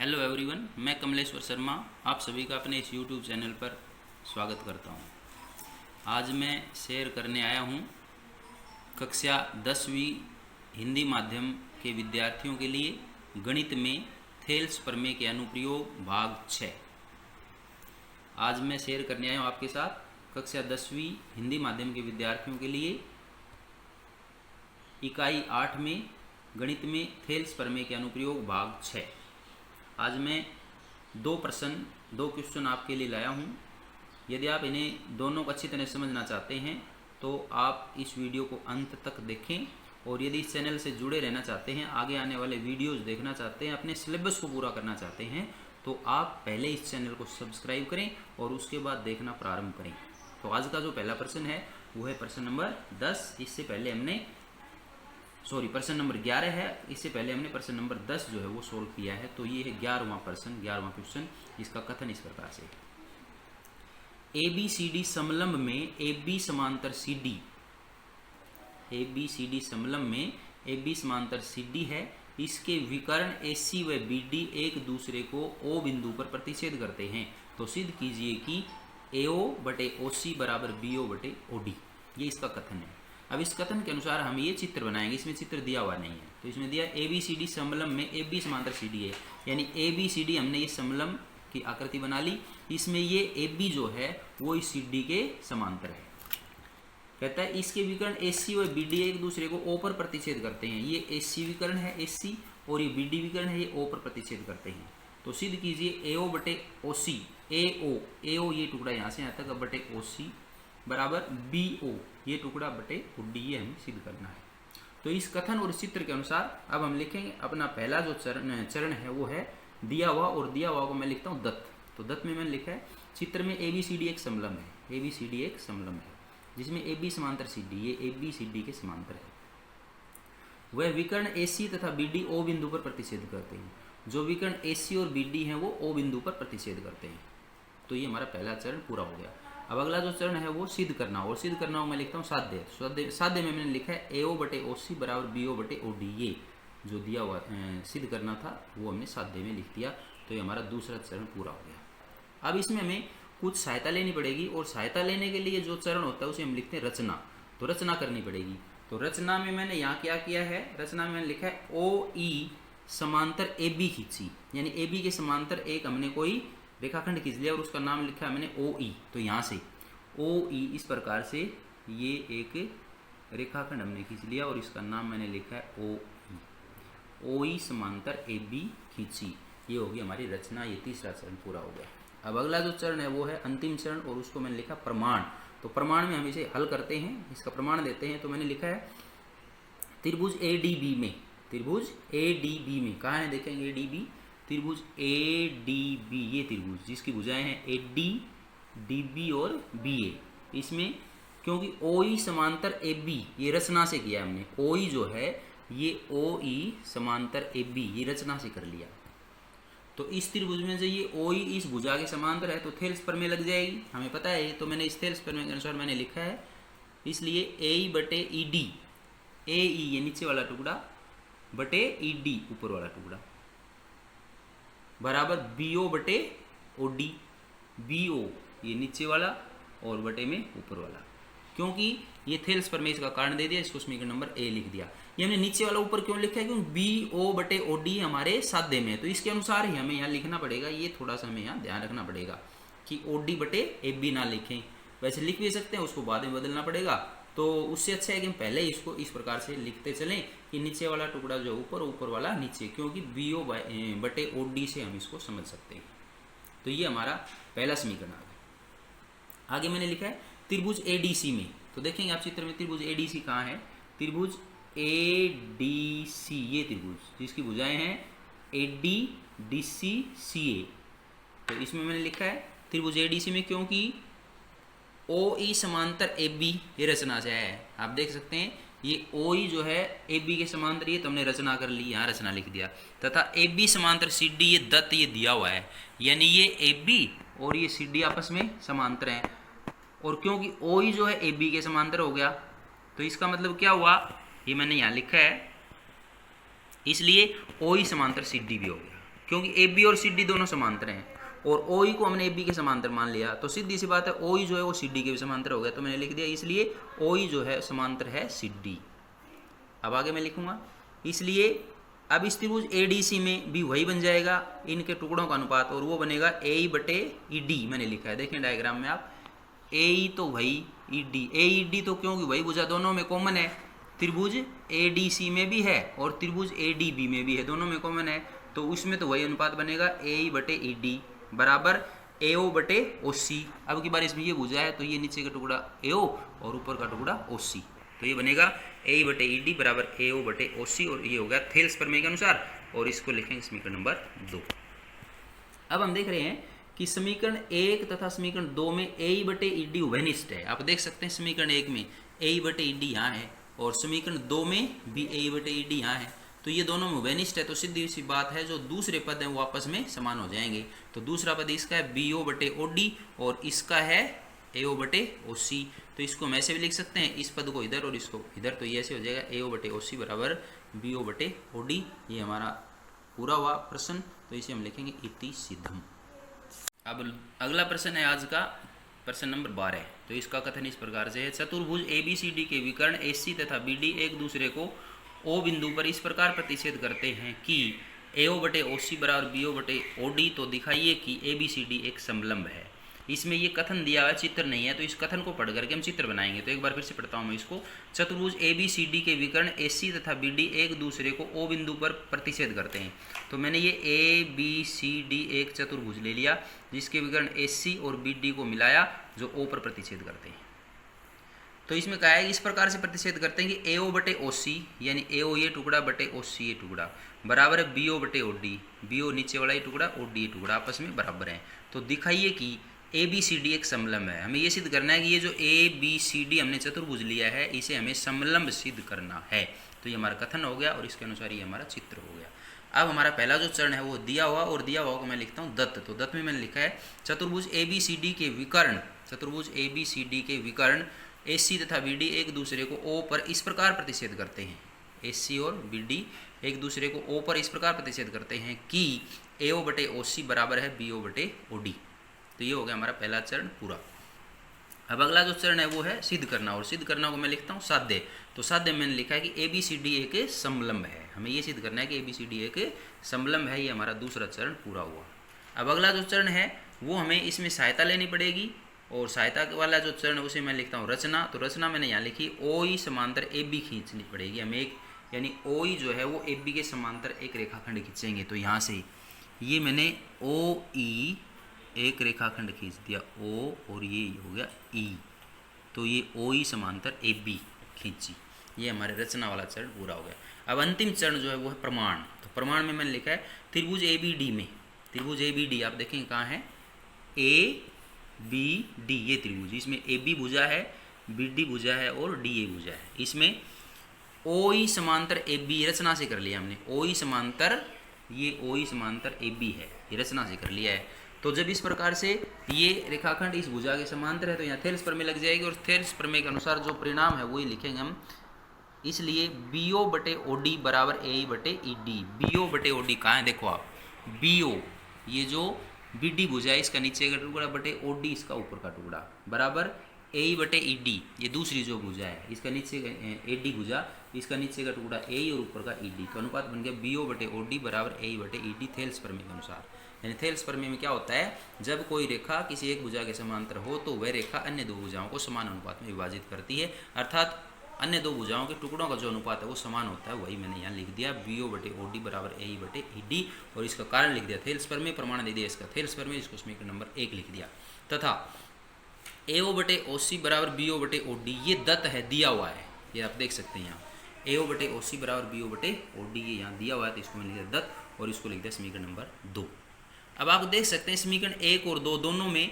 Hello everyone, मैं कमलेश्वर शर्मा आप सभी का अपने इस यूट्यूब चैनल पर स्वागत करता हूं। आज मैं शेयर करने आया हूं कक्षा 10वीं हिंदी माध्यम के विद्यार्थियों के लिए गणित में थेल्स प्रमेय के अनुप्रयोग भाग 6। आज मैं शेयर करने आया हूं आपके साथ कक्षा 10वीं हिंदी माध्यम के विद्यार्थियों के लिए इकाई 8 में गणित में थेल्स प्रमेय के अनुप्रयोग भाग 6। आज मैं दो क्वेश्चन आपके लिए लाया हूं। यदि आप इन्हें दोनों को अच्छी तरह समझना चाहते हैं तो आप इस वीडियो को अंत तक देखें, और यदि इस चैनल से जुड़े रहना चाहते हैं, आगे आने वाले वीडियोस देखना चाहते हैं, अपने सिलेबस को पूरा करना चाहते हैं, तो आप पहले इस चैनल को सब्सक्राइब करें और उसके बाद देखना प्रारंभ करें। तो आज का जो पहला प्रश्न है वो है प्रश्न नंबर 10। इससे पहले हमने प्रश्न नंबर 11 है। इससे पहले हमने प्रश्न नंबर 10 जो है वो सोल्व किया है। तो ये है 11वां क्वेश्चन। इसका कथन इस प्रकार से, ABCD समलंब में AB समांतर CD, ABCD समलंब में AB समांतर CD है। इसके विकर्ण AC व BD एक दूसरे को O बिंदु पर प्रतिच्छेद करते हैं। तो सिद्ध कीजिए कि AO बटे OC बराबर BO बटे OD। ये इसका कथन है। अब इस कथन के अनुसार हम ये चित्र बनाएंगे। इसमें चित्र दिया हुआ नहीं है, तो इसमें दिया ABCD समलंब में AB समांतर CD है, यानी ABCD हमने ये समलंब की आकृति बना ली। इसमें ये AB जो है वो इस CD के समांतर है। कहता है इसके विकर्ण AC और BD एक दूसरे को O पर प्रतिच्छेद करते हैं। ये AC विकर्ण है AC, और ये BD विकर्ण है, ये O पर प्रतिच्छेद करते हैं। तो सिद्ध कीजिए AO बटे OC, AO ये टुकड़ा यहाँ से यहाँ तक बटे OC बराबर BO ये टुकड़ा बटे OD, ये हमें सिद्ध करना है। तो इस कथन और चित्र के अनुसार अब हम लिखेंगे अपना पहला जो चरण है वो है दिया हुआ, और दिया हुआ को मैं लिखता हूँ दत्त। तो दत्त में मैंने लिखा है चित्र में ABCD एक समलंब है, ABCD एक समलंब है जिसमें AB समांतर CD, ये ABCD के समांतर है। वह विकर्ण AC तथा BD O बिंदु पर प्रतिच्छेद करते हैं। जो विकर्ण AC और BD हैं वो O बिंदु पर प्रतिच्छेद करते हैं। तो ये हमारा पहला चरण पूरा हो गया। अब अगला जो चरण है वो सिद्ध करना, और सिद्ध करना हो मैं लिखता हूँ साध्य में मैंने लिखा है AO बटे OC बराबर BO बटे OD। ये जो दिया हुआ सिद्ध करना था वो हमने साध्य में लिख दिया। तो ये हमारा दूसरा चरण पूरा हो गया। अब इसमें हमें कुछ सहायता लेनी पड़ेगी, और सहायता लेने के लिए जो चरण होता है उसे हम लिखते हैं रचना। तो रचना करनी पड़ेगी। तो रचना में मैंने यहाँ क्या किया है, रचना में मैंने लिखा है OE समांतर AB खींची, यानी AB के समांतर एक हमने कोई रेखाखंड खींच लिया और उसका नाम लिखा है मैंने OE। तो यहाँ से OE इस प्रकार से ये एक रेखाखंड हमने खींच लिया और इसका नाम मैंने लिखा है OE समांतर AB खींची। ये होगी हमारी रचना। ये तीसरा चरण पूरा हो गया। अब अगला जो चरण है वो है अंतिम चरण, और उसको मैंने लिखा प्रमाण। तो प्रमाण में हम इसे हल करते हैं, इसका प्रमाण देते हैं। तो मैंने लिखा है त्रिभुज ADB में कहाँ है देखेंगे ADB, त्रिभुज ADB, ये त्रिभुज जिसकी भुजाएं हैं AD, DB और BA। इसमें क्योंकि OE समांतर AB ये रचना से किया हमने, OE जो है ये OE समांतर AB ये रचना से कर लिया। तो इस त्रिभुज में जो ये OE इस भुजा के समांतर है तो थेल्स प्रमेय लग जाएगी, हमें पता है। तो मैंने इस थेल्स प्रमेय के अनुसार मैंने लिखा है, इसलिए AE बटे ED, AE ये नीचे वाला टुकड़ा बटे ED ऊपर वाला टुकड़ा बराबर BO बटे OD, BO ये नीचे वाला और बटे में ऊपर वाला। क्योंकि ये थेल्स प्रमेय का कारण दे दिया, इसको समीकरण नंबर A लिख दिया। ये हमने नीचे वाला ऊपर क्यों लिखा है, क्योंकि BO बटे OD हमारे साध्य में है। तो इसके अनुसार ही हमें यहाँ लिखना पड़ेगा। ये थोड़ा सा हमें यहाँ ध्यान रखना पड़ेगा कि OD बटे AB ना लिखें। वैसे लिख भी सकते हैं, उसको बाद में बदलना पड़ेगा। तो उससे अच्छा है कि हम पहले ही इसको इस प्रकार से लिखते चलें कि नीचे वाला टुकड़ा जो ऊपर, ऊपर वाला नीचे, क्योंकि BO बटे OD से हम इसको समझ सकते हैं। तो ये हमारा पहला समीकरण आ गया। आगे मैंने लिखा है त्रिभुज ADC में। तो देखेंगे आप चित्र में त्रिभुज ADC कहाँ है, त्रिभुज ADC ये त्रिभुज जिसकी भुजाएं हैं AD, DC, CA। तो इसमें मैंने लिखा है त्रिभुज ADC में, क्योंकि OE समांतर AB ये रचना से है। आप देख सकते हैं ये OE जो है AB के समांतर, ये तो हमने रचना कर ली, यहाँ रचना लिख दिया। तथा AB समांतर CD ये दत्त ये दिया हुआ है, यानी ये AB और ये CD आपस में समांतर हैं। और क्योंकि OE जो है AB के समांतर हो गया, तो इसका मतलब क्या हुआ, ये मैंने यहाँ लिखा है, इसलिए OE समांतर CD भी हो गया। क्योंकि ए बी और सी डी दोनों समांतर हैं और ओ ई को हमने ए बी के समांतर मान लिया, तो सीधी सी बात है ओ ई जो है वो सी डी के भी समांतर हो गया, तो मैंने लिख दिया, इसलिए ओ ई जो है समांतर है सी डी। अब आगे मैं लिखूंगा, इसलिए अब इस त्रिभुज ए डी सी में भी वही बन जाएगा इनके टुकड़ों का अनुपात, और वो बनेगा ए ई बटे ई डी। मैंने लिखा है, देखें डायग्राम में आप, ए ई तो वही, ई डी, ए ई डी तो क्योंकि वही भुजा दोनों में कॉमन है, त्रिभुज ए डी सी में भी है और त्रिभुज ए डी बी में भी है, दोनों में कॉमन है, तो उसमें तो वही अनुपात बनेगा ए ई बटे ई डी बराबर ए ओ बटे ओ सी। अब की बार इसमें ये भुजा है तो ये नीचे का टुकड़ा ए ओ और ऊपर का टुकड़ा ओ सी, तो ये बनेगा ए ई बटे ई डी बराबर ए ओ बटे ओ सी, और ये हो गया थेल्स प्रमेय के अनुसार, और इसको लिखेंगे समीकरण नंबर 2। अब हम देख रहे हैं कि समीकरण 1 तथा समीकरण 2 में ए ई बटे ई डी उभयनिष्ठ है। आप देख सकते हैं समीकरण 1 में ए ई बटे ई डी यहाँ है और समीकरण 2 में भी ए ई बटे ई डी यहाँ है, तो ये दोनों में उभयनिष्ठ है, तो सीधी सी बात है जो दूसरे पद हैं वो आपस में समान हो जाएंगे। तो दूसरा पद इसका है बी ओ बटे ओ डी और इसका है ए ओ बटे ओ सी, तो इसको हम ऐसे भी लिख सकते हैं, इस पद को इधर और इसको इधर, तो ये ऐसे हो जाएगा ए ओ बटे ओ सी बराबर बी ओ बटे ओ डी। ये हमारा पूरा हुआ प्रश्न, तो इसे हम लिखेंगे इति सिद्धम। अब अगला प्रश्न है आज का प्रश्न नंबर 12, तो इसका कथन इस प्रकार से है, चतुर्भुज ए बी सी डी के विकर्ण ए सी तथा बी डी एक दूसरे को ओ बिंदु पर इस प्रकार प्रतिच्छेद करते हैं कि ए ओ बटे ओ सी बराबर बी ओ बटे ओ डी, तो दिखाइए कि ए बी सी डी एक समलंब है। इसमें ये कथन दिया हुआ है, चित्र नहीं है, तो इस कथन को पढ़ करके हम चित्र बनाएंगे। तो एक बार फिर से पढ़ता हूँ मैं इसको, चतुर्भुज ए बी सी डी के विकर्ण ए सी तथा बी डी एक दूसरे को ओ बिंदु पर प्रतिच्छेद करते हैं। तो मैंने ये ए बी सी डी एक चतुर्भुज ले लिया जिसके विकर्ण ए सी और बी डी को मिलाया जो ओ पर प्रतिच्छेद करते हैं। तो इसमें कहा है इस प्रकार से प्रतिच्छेद करते हैं कि ए ओ बटे ओ सी, यानी ए ओ ये टुकड़ा बटे ओ सी ये टुकड़ा बराबर है बी ओ बटे ओ डी, बी ओ नीचे वाला ये टुकड़ा और डी ये टुकड़ा आपस में बराबर है। तो दिखाइए कि ए बी सी डी एक समलंब है। हमें ये सिद्ध करना है कि ये जो ए बी सी डी हमने चतुर्भुज लिया है इसे हमें समलंब सिद्ध करना है। तो ये हमारा कथन हो गया और इसके अनुसार ये हमारा चित्र हो गया। अब हमारा पहला जो चरण है वो दिया हुआ, और दिया हुआ को मैं लिखता हूँ दत्त। तो दत्त में मैंने लिखा है चतुर्भुज ए बी सी डी के विकर्ण, चतुर्भुज ए बी सी डी के विकर्ण ए सी तथा बी डी एक दूसरे को ओ पर इस प्रकार प्रतिच्छेद करते हैं, ए सी और बी डी एक दूसरे को ओ पर इस प्रकार प्रतिच्छेद करते हैं कि ए ओ बटे ओ सी बराबर है बी ओ बटे ओ डी। तो ये हो गया हमारा पहला चरण पूरा। अब अगला जो चरण है वो है सिद्ध करना, और सिद्ध करना को मैं लिखता हूँ साध्य। तो साध्य मैंने लिखा है कि ए बी सी डी एक समलंब है। हमें ये सिद्ध करना है कि ए बी सी डी एक समलंब है। ये हमारा दूसरा चरण पूरा हुआ। अब अगला जो चरण है वो हमें इसमें सहायता लेनी पड़ेगी, और सहायता वाला जो चरण उसे मैं लिखता हूँ रचना। तो रचना मैंने यहाँ लिखी ओ ई समांतर ए बी खींचनी पड़ेगी हमें एक, यानी ओ ई जो है वो ए बी के समांतर एक रेखाखंड खींचेंगे। तो यहाँ से ये मैंने ओ ई एक रेखाखंड खींच दिया ओ, और ये हो गया ई, तो ये ओ ई समांतर ए बी खींची। ये हमारे रचना वाला चरण पूरा हो गया। अब अंतिम चरण जो है वो है प्रमाण। तो प्रमाण में मैंने लिखा है त्रिभुज ए बी डी में, त्रिभुज ए बी डी आप देखेंगे कहाँ है, ए बी डी ये त्रिभुज, इसमें ए बी भुजा है, बी डी भुजा है और डी ए भुजा है। इसमें ओ ई समांतर ए बी रचना से कर लिया हमने, ओ ई समांतर, ये ओ ई समांतर ए बी है, ये रचना से कर लिया है। तो जब इस प्रकार से ये रेखाखंड इस भुजा के समांतर है तो यहाँ थेल्स प्रमेय लग जाएगी, और थेल्स प्रमेय के अनुसार जो परिणाम है वही लिखेंगे हम। इसलिए बी ओ बटे ओ डी बराबर ए ई बटे ई डी। बी ओ बटे ओ डी कहाँ है, देखो आप, बी ओ ये जो बी डी भुजा है इसका नीचे का टुकड़ा बटे ओ डी इसका ऊपर का टुकड़ा बराबर ए ई बटे ई डी, ये दूसरी जो भुजा है इसका नीचे ए डी भुजा, इसका नीचे का टुकड़ा ए ई और ऊपर का ई डी। तो अनुपात बन गया बी ओ बटे ओ डी बराबर ए ई बटे ई डी थेल्स प्रमेय के अनुसार। यानी थेल्स प्रमेय में क्या होता है, जब कोई रेखा किसी एक भुजा के समांतर हो तो वह रेखा अन्य दो भुजाओं को समान अनुपात में विभाजित करती है, अर्थात अन्य दो भुजाओं के टुकड़ों का जो अनुपात है वो समान होता है। वही मैंने यहाँ लिख दिया बी ओ बटे ओ डी बराबर ए ई बटे ई डी, और इसका कारण लिख दिया थेल्स प्रमेय, प्रमाण दे दिया इसका थेल्स प्रमेय, इसको समीकरण नंबर 1 लिख दिया। तथा ए ओ बटे ओ सी बराबर बी ओ बटे ओ डी ये दत्त है, दिया हुआ है, ये आप देख सकते हैं यहाँ ए ओ बटे ओ सी बराबर बी ओ बटे ओ डी, ये यहाँ दिया हुआ है, तो इसको मैंने लिख दिया दत्त और इसको लिख दिया समीकरण नंबर 2। अब आप देख सकते हैं समीकरण 1 और 2 दोनों में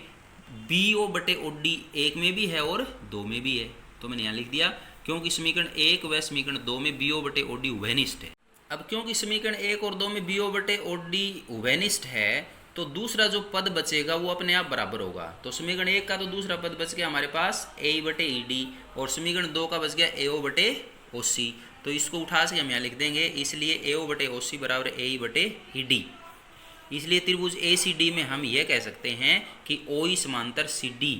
बी ओ बटे ओ डी 1 में भी है और 2 में भी है, तो मैंने यहाँ लिख दिया क्योंकि समीकरण 1 व समीकरण 2 में बी ओ बटे ओ डी उभयनिष्ठ है। अब क्योंकि समीकरण 1 और 2 में बी ओ बटे ओ डी उभयनिष्ठ है तो दूसरा जो पद बचेगा वो अपने आप बराबर होगा। तो समीकरण 1 का तो दूसरा पद बच गया हमारे पास ए बटे ई डी, और समीकरण 2 का बच गया ए ओ बटे ओ सी, तो इसको उठा से हम यहाँ लिख देंगे, इसलिए ए ओ बटे ओ सी बराबर ए ई बटे ई डी। इसलिए त्रिभुज ए सी डी में हम यह कह सकते हैं कि OE समांतर CD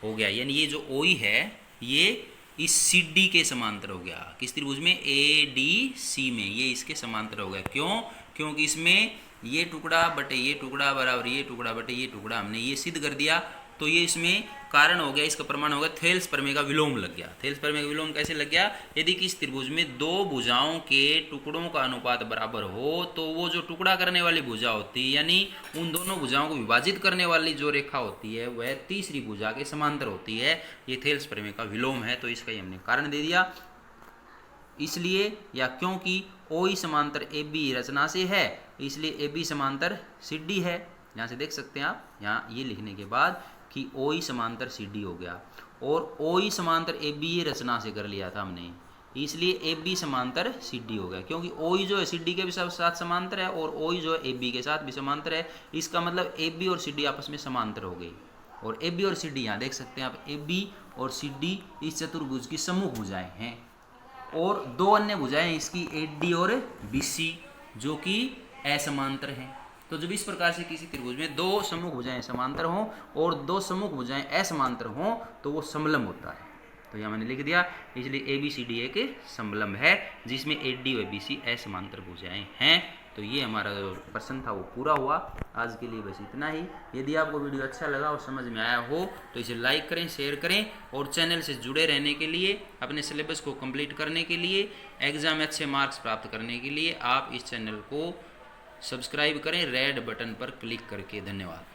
हो गया, यानी ये जो OE है ये इस CD के समांतर हो गया। किस त्रिभुज में? ADC में, ये इसके समांतर हो गया। क्यों? क्योंकि इसमें ये टुकड़ा बटे ये टुकड़ा बराबर ये टुकड़ा बटे ये टुकड़ा, हमने ये सिद्ध कर दिया। तो ये इसमें कारण हो गया, इसका प्रमाण हो गया, थेल्स प्रमेय का विलोम लग गया। थेल्स प्रमेय का विलोम कैसे लग गया? यदि किस त्रिभुज में दो भुजाओं के टुकड़ों का अनुपात बराबर हो तो वो जो टुकड़ा करने वाली भुजा होती है, यानी उन दोनों भुजाओं को विभाजित करने वाली जो रेखा होती है वह तीसरी भुजा के समांतर होती है। ये थेल्स प्रमेय का विलोम है, तो इसका ही हमने कारण दे दिया। इसलिए या क्योंकि OE समांतर AB रचना से है, इसलिए AB समांतर CD है। यहाँ से देख सकते हैं आप, यहाँ ये लिखने के बाद कि OE समांतर CD हो गया, और OE समांतर AB ये रचना से कर लिया था हमने, इसलिए AB समांतर CD हो गया। क्योंकि OE जो है CD के भी साथ समांतर है और OE जो है AB के साथ भी समांतर है। इसका मतलब AB और CD आपस में समांतर हो गई, और AB और CD यहाँ देख सकते हैं आप, AB और CD इस चतुर्भुज की सम्मुख भुजाएं हैं, और दो अन्य भुजाएं इसकी AD और BC जो कि असमांतर हैं। तो जब इस प्रकार से किसी त्रिभुज में दो सम्मुख भुजाएं समांतर हों और दो सम्मुख भुजाएं असमांतर हों तो वो समलंब होता है। तो यहाँ मैंने लिख दिया, इसलिए ABCD एक समलंब है जिसमें AD और BC असमांतर भुजाएं हैं। तो ये हमारा जो प्रश्न था वो पूरा हुआ। आज के लिए बस इतना ही। यदि आपको वीडियो अच्छा लगा और समझ में आया हो तो इसे लाइक करें, शेयर करें, और चैनल से जुड़े रहने के लिए, अपने सिलेबस को कंप्लीट करने के लिए, एग्जाम में अच्छे मार्क्स प्राप्त करने के लिए आप इस चैनल को सब्सक्राइब करें रेड बटन पर क्लिक करके। धन्यवाद।